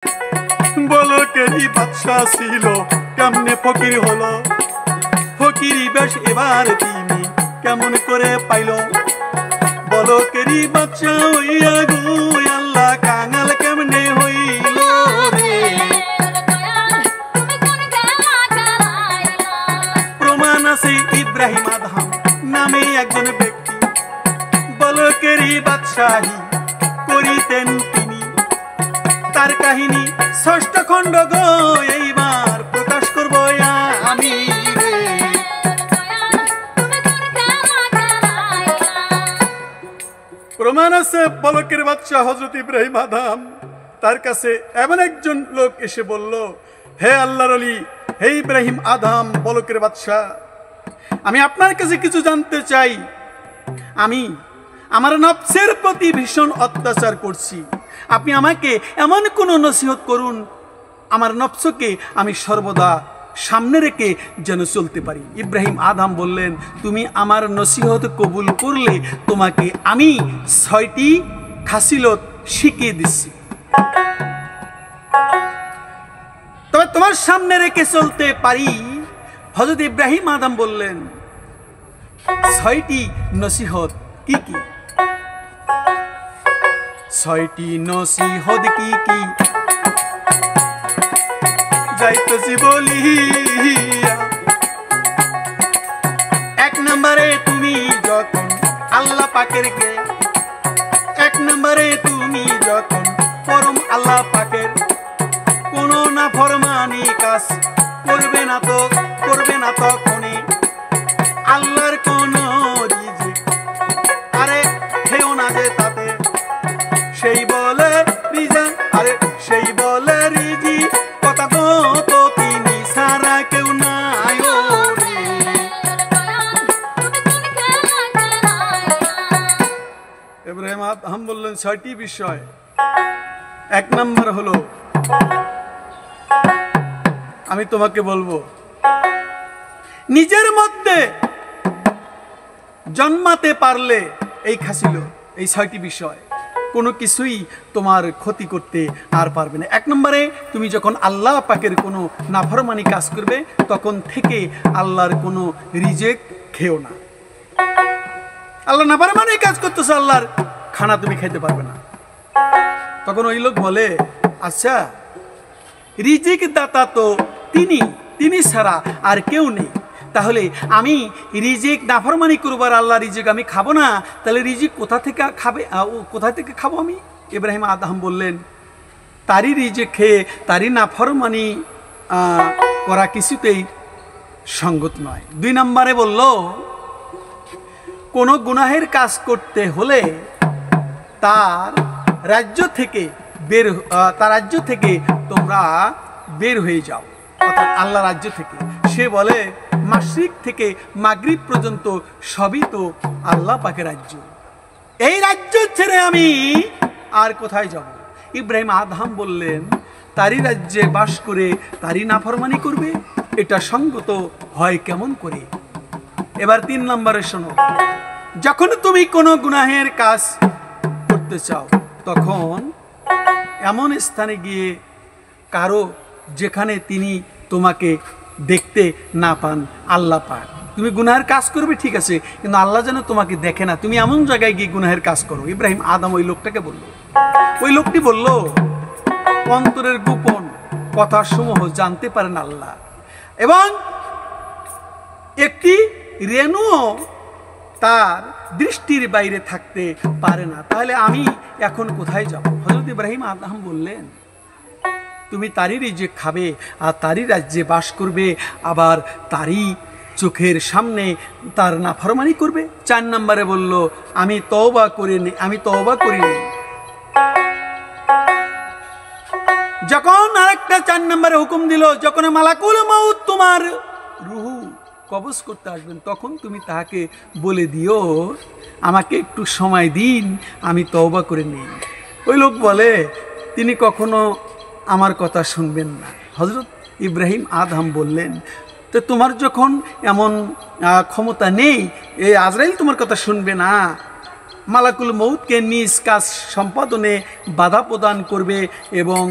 বলকেরই বাদশাহ ছিল কেমনে ফকির হলো, ফকিরি বেশ এবার তিনি কেমন করে পাইল। বলকেরই বাদশাহ হইয়া গো আল্লাহ কাঙাল কেমনে হইল রে। প্রমাণ আছে ইব্রাহিম আদম নামে একজন ব্যক্তি, বলকেরই বাদশাহী করিতেন তিনি। তার কাহিনী ৬ষ্ঠ খণ্ড গো এইবার প্রকাশ করব আমি রে। প্রমাণ আছে বলকের বাদশাহ হযরত ইব্রাহিম আদম, তার কাছে এমন একজন লোক এসে বলল, হে আল্লাহর ওলি, হে ইব্রাহিম আদম বলকের বাদশাহ, আমি আপনার কাছে কিছু জানতে চাই। আমি আমার নফসের প্রতি ভীষণ অত্যাচার করছি, আপনি আমাকে এমন কোন নসিহত করুন আমার নফসকে আমি সর্বদা সামনে রেখে যেন চলতে পারি। ইব্রাহিম আদম বললেন, তুমি আমার নসিহত কবুল করলে তোমাকে আমি ৬টি খাসিলত শিখিয়ে দিচ্ছি, তবে তোমার সামনে রেখে চলতে পারি। হযরত ইব্রাহিম আদম বললেন, ৬টি নসিহত কি কি? ৬টি নসিহত কি কি যাইতেছি বলিয়া। ১ নম্বরে তুমি যখন আল্লাহ পাকের কে, ১ নম্বরে তুমি যখন পরম আল্লাহ পাকের কোন না ফরমানি কাজ করবে না তো তখনই আল্লাহর কোন রিজিক আরে খেও না যে তাতে, সেই বলে রিজন আরে সেই বলে রিজি কথা তো তিনি সারা কেউ নাই রে। ইব্রাহিম আদম বললেন ৬টি বিষয়। ১ নম্বর হলো, আমি তোমাকে বলবো নিজের মধ্যে জন্মাতে পারলে এই খাসিল এই ৬টি বিষয় কোনো কিছুই তোমার ক্ষতি করতে আর পারবে না। ১ নম্বরে তুমি যখন আল্লাহ পাকের কোনো নাফরমানি কাজ করবে তখন থেকে আল্লাহর কোনো রিজেক খেও না। আল্লাহ নাফরমানি কাজ করতেছে, আল্লাহর খানা তুমি খেতে পারবে না। তখন ওই লোক বলে, আচ্ছা রিজিক দাতা তো তিনি ছাড়া আর কেউ নেই, তাহলে আমি রিজিক নাফরমানি করবো আর আল্লাহ রিজিক আমি খাবো না, তাহলে রিজিক কোথা থেকে খাবো আমি? ইব্রাহিম আদম বললেন, তারই রিজিক খেয়ে তারই নাফরমানি করা কিছুতেই সঙ্গত নয়। ২ নম্বরে বলল, কোনো গুনাহের কাজ করতে হলে তার রাজ্য থেকে তোমরা বের হয়ে যাও, অর্থাৎ আল্লাহ রাজ্য থেকে। সে বলে, মাশরিক থেকে মাগরিব পর্যন্ত সবই তো আল্লাহ পাকের রাজ্য, এই রাজ্য ছেড়ে আমি আর কোথায় যাব? ইব্রাহিম আদম বললেন, তারই রাজ্যে বাস করে তারই নাফরমানি করবে, এটা সঙ্গত হয় কেমন করে? এবার ৩ নম্বরে শোনো, যখন তুমি কোনো গুনাহের কাজ করতে চাও তখন এমন স্থানে গিয়ে কারো যেখানে তিনি তোমাকে দেখতে না পান, আল্লাহ পাক। তুমি গুনাহের কাজ করবে ঠিক আছে, কিন্তু আল্লাহ যেন তোমাকে দেখে না, তুমি এমন জায়গায় গিয়ে গুনাহের কাজ করো। ইব্রাহিম আদম ওই লোকটাকে বলল, ওই লোকটি বলল, অন্তরের গোপন কথাসমূহ জানতে পারেন আল্লাহ, এবং একটি রেণুও তার দৃষ্টির বাইরে থাকতে পারে না, তাহলে আমি এখন কোথায় যাব? হযরত ইব্রাহিম আদম বললেন, তুমি তারই রিজিক খাবে আর তারই রাজ্যে বাস করবে, আবার তারই চোখের সামনে তার নাফরমানি করবে। ৪ নম্বরে বলল, আমি তওবা করিনি। যখন আরেকটা ৪ নম্বরে হুকুম দিল, যখন মালাকুল মউত তোমার রুহু কবজ করতে আসবেন তখন তুমি তাকে বলে দিও, আমাকে একটু সময় দিন, আমি তওবা করে নিই। ওই লোক বলে, তিনি কখনো আমার কথা শুনবেন না। হযরত ইব্রাহিম আদম বললেন, তো তোমার যখন এমন ক্ষমতা নেই, এই আজরাইল তোমার কথা শুনবে না, মালাকুল মউতকে নিজ কাজ সম্পাদনে বাধা প্রদান করবে এবং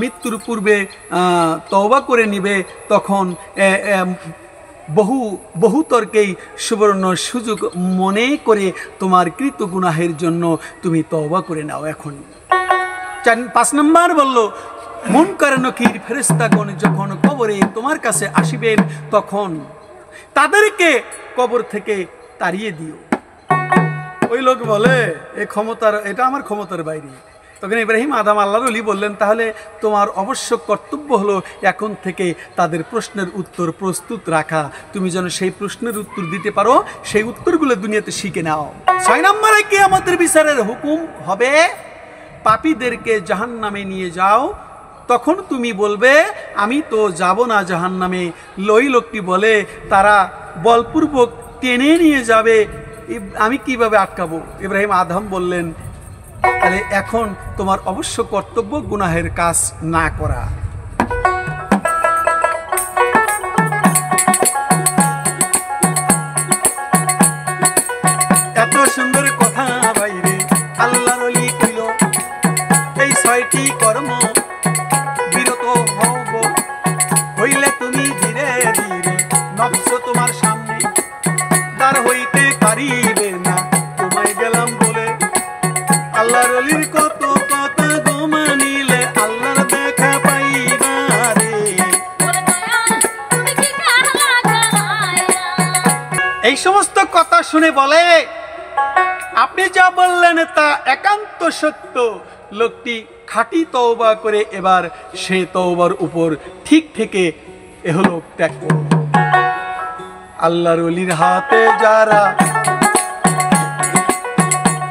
মৃত্যুর পূর্বে তওবা করে নিবে, তখন বহু তর্কেই সুবর্ণ সুযোগ মনে করে তোমার কৃত গুনাহের জন্য তুমি তওবা করে নাও এখন। 5 নম্বর বলল, মুনকার নকির ফেরেশতাগণ যখন কবরে তোমার কাছে আসিবেন তখন তাদেরকে কবর থেকে তাড়িয়ে দিও। ওই লোক বলে এটা আমার ক্ষমতার বাইরে। তখন ইব্রাহিম আদম আল্লাহর ওলি বললেন, তাহলে তোমার অবশ্য কর্তব্য হলো এখন থেকে তাদের প্রশ্নের উত্তর প্রস্তুত রাখা, তুমি যেন সেই প্রশ্নের উত্তর দিতে পারো, সেই উত্তরগুলো দুনিয়াতে শিখে নাও। 6 নম্বরে কিয়ামতের বিচারের হুকুম হবে, পাপীদেরকে জাহান্নামে নিয়ে যাও। তখন তুমি বলবে, আমি তো যাব না জাহান্নামে। ওই লোকটি বলে, তারা বলপূর্বক টেনে নিয়ে যাবে, আমি কিভাবে আটকাবো? ইব্রাহিম আদম বললেন, তাহলে এখন তোমার অবশ্য কর্তব্য গুনাহের কাজ না করা। এত সুন্দর কথা বাইরে আল্লাহর ওলি কইল, এই 6টি কর্ম বিরত হব, হইলে তুমি ধীরে ধীরে নফস তোমার সামনে দাঁড় হইতে পারিবে না। তোমায় গেলাম বলে আল্লাহর ওলির কত কথা গোমা নিলে আল্লাহর দেখা পাইবা রে। এই সমস্ত কথা শুনে বলে, আপনি যা বললেন তা একান্ত সত্য। লোকটি খাঁটি তওবা করে এবার সে তওবার উপর ঠিক থেকে এহলোক ত্যাগ করল। আল্লাহর ওলির হাতে যারা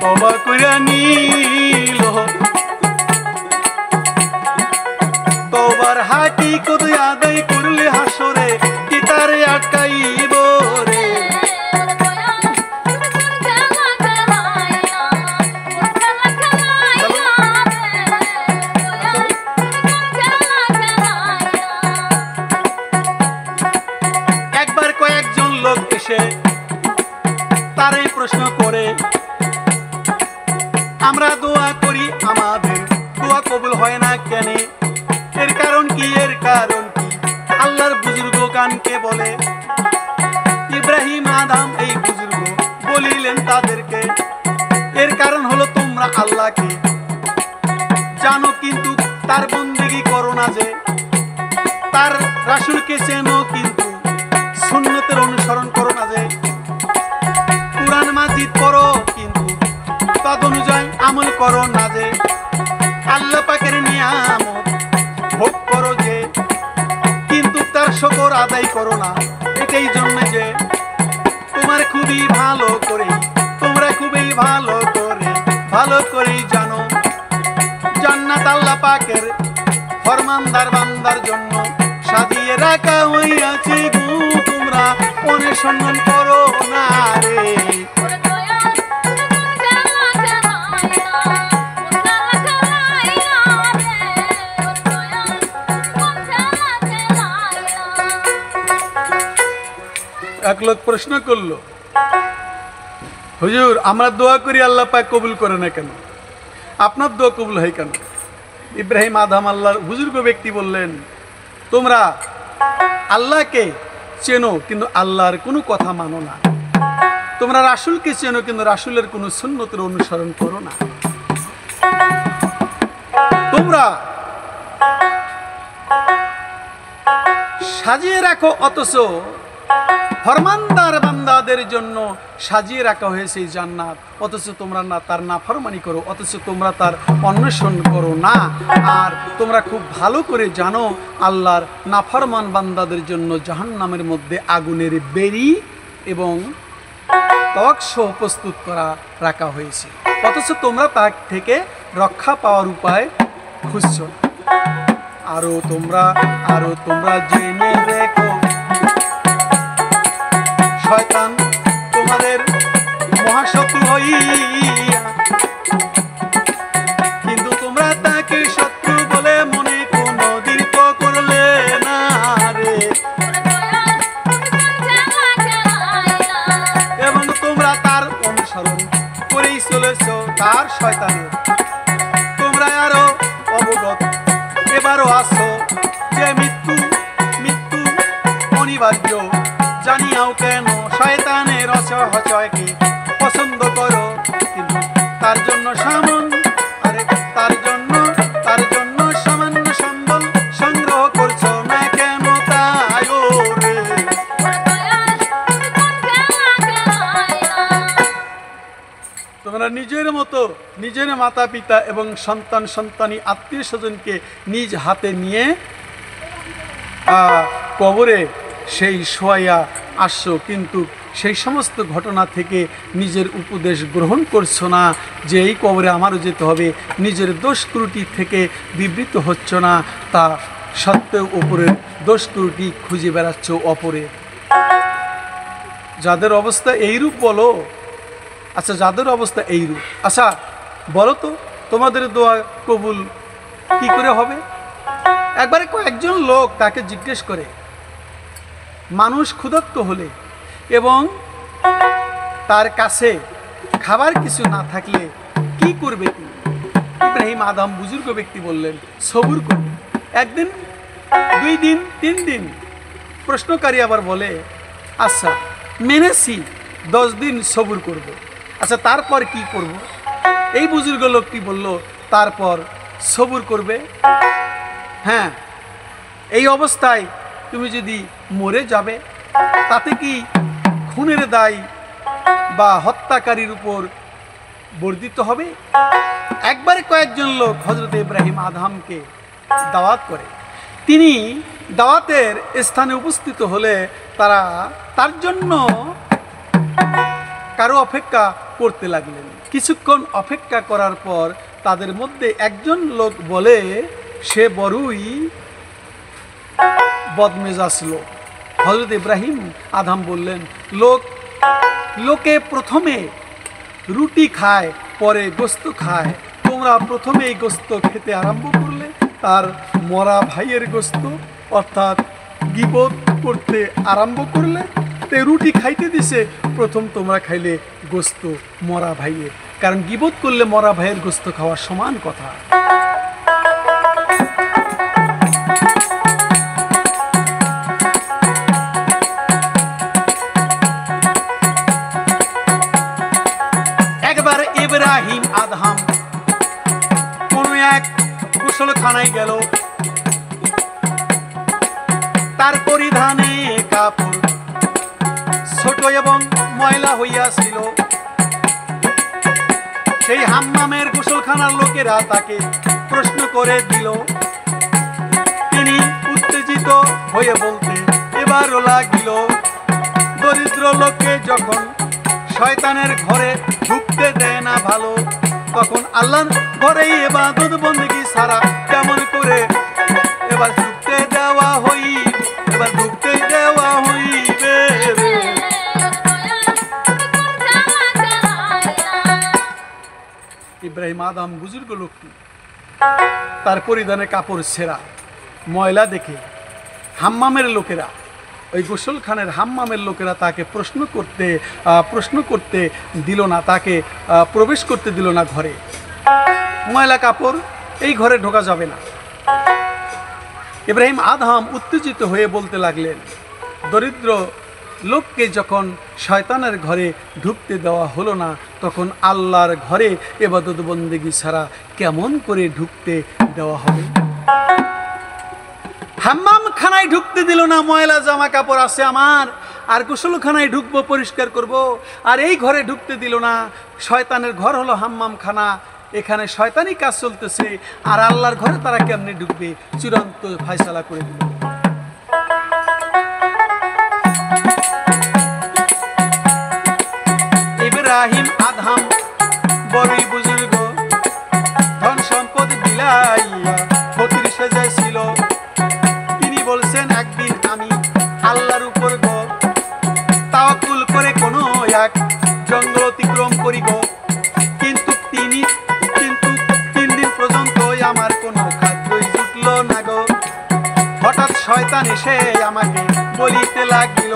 তওবা করে নিল, তওবার হাটি কত আদায় করলে হাসরে কি তারে আটকাইব রে। একবার কয়েকজন লোক এসে তারই প্রশ্ন করে, আমরা দোয়া করি, আমাদের দোয়া কবুল হয় না কেন? এর কারণ কি? আল্লাহর বুজুর্গ গানকে বলে। ইব্রাহিম আদম এই বুজুর্গ বলিলেন তাদেরকে, এর কারণ হলো তোমরা আল্লাহকে জানো কিন্তু তার বন্দেগী করো না, যে তার রাসূলকে চেনো কিন্তু সুন্নতের অনুসরণ করো না, যে কুরআন মাজিদ পড়ো কিন্তু তদনুযায়ী আমল করো না, যে আল্লাহ পাকের নিয়ামত ভোগ করো যে কিন্তু তার শুকর আদায় করো না। এটাই জন্য যে তোমরা খুবই ভালো করে জানো জান্নাত আল্লাহ পাকের ফরমানদার বান্দার জন্য সাজিয়ে রাখা হইয়াছে গো, তোমরা অনুসরণ করো না রে। এক লোক প্রশ্ন করলো, হুজুর আমরা দোয়া করি আল্লাহ পাক কবুল করে না কেন? আপনার দোয়া কবুল হয় কেন? ইব্রাহিম আদম আল্লাহর বুজুর্গ ব্যক্তি বললেন, তোমরা আল্লাহকে চেনো কিন্তু আল্লাহর কোনো কথা মানো না, তোমরা রাসূলকে চেনো কিন্তু রাসূলের কোনো সুন্নতের অনুসরণ করো না, তোমরা সাজিয়ে রাখো অথচ ফরমানদার বান্দাদের জন্য সাজিয়ে রাখা হয়েছে এই জান্নাত, অথচ তোমরা না তার নাফরমানি করো, অথচ তোমরা তার অন্বেষণ করো না। আর তোমরা খুব ভালো করে জানো আল্লাহর নাফরমান বান্দাদের জন্য জাহান্নামের মধ্যে আগুনের বেড়ি এবং ত্বকসহ প্রস্তুত করা রাখা হয়েছে, অথচ তোমরা তার থেকে রক্ষা পাওয়ার উপায় খুঁজছো না। আরো তোমরা জেনে রেখো শয়তান তোমাদের মহাশত্রু হইয়া, কিন্তু তোমরা তাকে শত্রু বলে মনে কোনদিন করলে না রে। এবং তোমরা তার অনুসরণ করেই চলেছ তার শয়তানের। তোমরা আরো অবগত এবারও আসো যে মৃত্যু মৃত্যু অনিবার্য জানিয়াও কেন শয়তানের অসহচয়কে পছন্দ করো, কিন্তু তার জন্য তার জন্য সামান্য সম্বল সংগ্রহ করছো না কেন তাই রে। তোমরা নিজের মতো নিজের মাতা পিতা এবং সন্তানী আত্মীয় স্বজনকে নিজ হাতে নিয়ে কবরে সেই শোয়াইয়া আসছো, কিন্তু সেই সমস্ত ঘটনা থেকে নিজের উপদেশ গ্রহণ করছো না যে এই কবরে আমারও যেতে হবে, নিজের দোষ ত্রুটি থেকে বিবৃত হচ্ছ না, তা সত্ত্বেও ওপরের দোষ ত্রুটি খুঁজে বেড়াচ্ছ অপরে। যাদের অবস্থা এইরূপ বলো, আচ্ছা যাদের অবস্থা এইরূপ, আচ্ছা বলো তো তোমাদের দোয়া কবুল কি করে হবে? একবারে কয়েকজন লোক তাকে জিজ্ঞেস করে, মানুষ ক্ষুধার্ত হলে এবং তার কাছে খাবার কিছু না থাকলে কি করবে তিনি? ইব্রাহিম আদম বুজুর্গ ব্যক্তি বললেন, সবুর করবে। একদিন, 2 দিন, 3 দিন। প্রশ্নকারী আবার বলে, আচ্ছা মেনেছি 10 দিন সবুর করব। আচ্ছা তারপর কি করব? এই বুজুর্গ লোকটি বলল, তারপর সবুর করবে। হ্যাঁ, এই অবস্থায় তুমি যদি মরে যাবে তাতে কি খুনের দায় বা হত্যাকারীর উপর বর্ধিত হবে? একবারে কয়েকজন লোক হযরত ইব্রাহিম আদমকে দাওয়াত করে। তিনি দাওয়াতের স্থানে উপস্থিত হলে তারা তার জন্য কারো অপেক্ষা করতে লাগলেন। কিছুক্ষণ অপেক্ষা করার পর তাদের মধ্যে একজন লোক বলে, সে বড়ই বদমেজাজ লোক। হযরত ইব্রাহিম আদম বললেন, লোকে প্রথমে রুটি খায় পরে গোস্ত খায়, তোমরা প্রথমে এই গোস্ত খেতে আরম্ভ করলে, তার মরা ভাইয়ের গোস্ত, অর্থাৎ গীবত করতে আরম্ভ করলে। তে রুটি খাইতে দিছে, প্রথম তোমরা খাইলে গোস্ত মরা ভাইয়ের, কারণ গীবত করলে মরা ভাইয়ের গোস্ত খাওয়ার সমান কথা। একবার ইব্রাহিম আদম কোন এক কুশলখানায় গেল, তার পরিধানে কাপড় ছোট এবং ময়লা হইয়াছিল। সেই হাম্মামের গোসলখানার লোকেরা তাকে প্রশ্ন করে দিল। তিনি উত্তেজিত হয়ে বলতে এবারও লাগিল, দরিদ্র লোককে যখন শয়তানের ঘরে ঢুকতে দেয় না ভালো, তখন আল্লাহর ঘরে ইবাদত বন্দেগী ছাড়া কেমন করে এবার ঢুকতে দেওয়া হইবে। ইব্রাহিম আদম বুজুর্গ লোকটি তার পরিধানে কাপড় ছেঁড়া, ময়লা দেখে হাম্মামের লোকেরা, ওই গোসলখানের হাম্মামের লোকেরা তাকে প্রশ্ন করতে দিল না, তাকে প্রবেশ করতে দিল না ঘরে। ময়লা কাপড়, এই ঘরে ঢোকা যাবে না। ইব্রাহিম আদম উত্তেজিত হয়ে বলতে লাগলেন, দরিদ্র লোককে যখন শয়তানের ঘরে ঢুকতে দেওয়া হলো না, তখন আল্লাহর ঘরে ইবাদত বন্দেগী ছাড়া কেমন করে ঢুকতে দেওয়া হবে? হাম্মাম খানায় ঢুকতে দিল না, ময়লা জামা কাপড় আছে আমার, আর গোসলখানায় ঢুকবো, পরিষ্কার করব, আর এই ঘরে ঢুকতে দিল না। শয়তানের ঘর হলো হাম্মাম খানা, এখানে শয়তানি কাজ চলতেছে, আর আল্লাহর ঘরে তারা কেমনে ঢুকবে? চূড়ান্ত ফয়সালা করে দিল। ইব্রাহিম আদম বড়ই বুজুর্গ, ধন সম্পদ বিলাইয়া ফকির সেজেছিল। তিনি বলছেন, একদিন আমি আল্লাহর উপর তাওয়াক্কুল করে কোনো এক জঙ্গল অতিক্রম করিব, কিন্তু 3 দিন পর্যন্ত আমার কোনো খাদ্যই জুটল না গো। হঠাৎ শয়তান এসে আমাকে বলিতে লাগিল,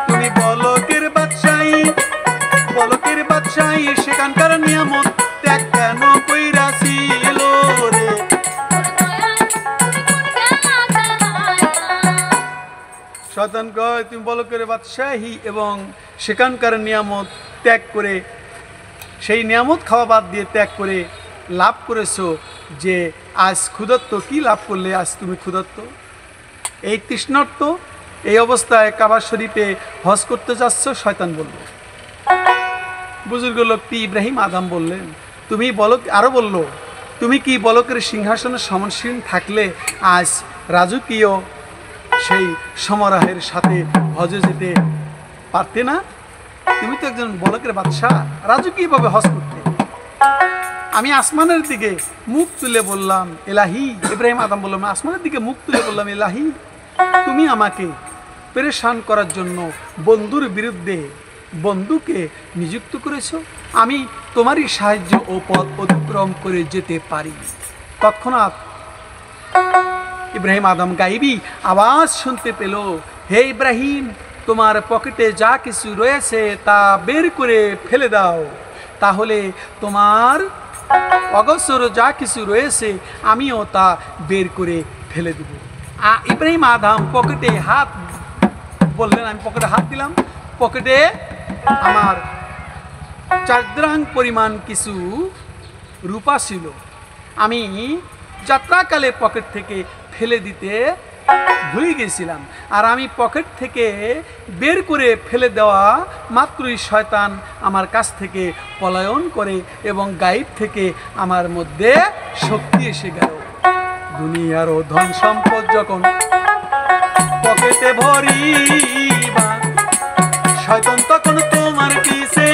তুমি বলকের বাদশাহী সেখানকার নিয়ামত ত্যাগ কেন কইরাছিল রে? শয়তান কয় তুমি বলকের বাদশাহী এবং সেখানকার নিয়ামত ত্যাগ করে, সেই নিয়ামত খাওয়া বাদ দিয়ে ত্যাগ করে লাভ করেছো যে আজ ক্ষুধার্ত। কি লাভ করলে আজ তুমি ক্ষুধার্ত? এই তৃষ্ণার্ত এই অবস্থায় কাবা শরীফে হজ করতে যাচ্ছ? শয়তান বলল। বুজুর্গ লোকটি ইব্রাহিম আদম বললেন তুমি বলক, আরো বলল তুমি কি বলকের সিংহাসনে সমসীন থাকলে আজ রাজকীয় সেই সমারোহের সাথে হজে যেতে পারতে না? তুমি তো একজন বলকের বাদশাহ, রাজকীয়ভাবে হজ করতে। আমি আসমানের দিকে মুখ তুলে বললাম এলাহি, ইব্রাহিম আদম বললাম আসমানের দিকে মুখ তুলে বললাম এলাহি, তুমি আমাকে পেরেশান করার জন্য বন্ধুর বিরুদ্ধে বন্ধুকে নিযুক্ত করেছো। আমি তোমারই সাহায্য ও পথ অতিক্রম করে যেতে পারি। তৎক্ষণাৎ ইব্রাহিম আদম গাইবি আওয়াজ শুনতে পেল, হে ইব্রাহিম, তোমার পকেটে যা কিছু রয়েছে তা বের করে ফেলে দাও, তাহলে তোমার অগোচর যা কিছু রয়েছে আমিও তা বের করে ফেলে দেব। ইব্রাহিম আদম পকেটে হাত বললেন, আমি পকেটে হাত দিলাম। পকেটে আমার 4 দ্রাং পরিমাণ কিছু রূপা ছিল। আমি যাত্রাকালে পকেট থেকে ফেলে দিতে ভুলে গেছিলাম। আর আমি পকেট থেকে বের করে ফেলে দেওয়া মাত্রই শয়তান আমার কাছ থেকে পলায়ন করে এবং গায়েব থেকে আমার মধ্যে শক্তি এসে গেল। দুনিয়ার ও ধন সম্পদ যখন পকেটে ভরিবা, শয়তান তখন তোমার পিছে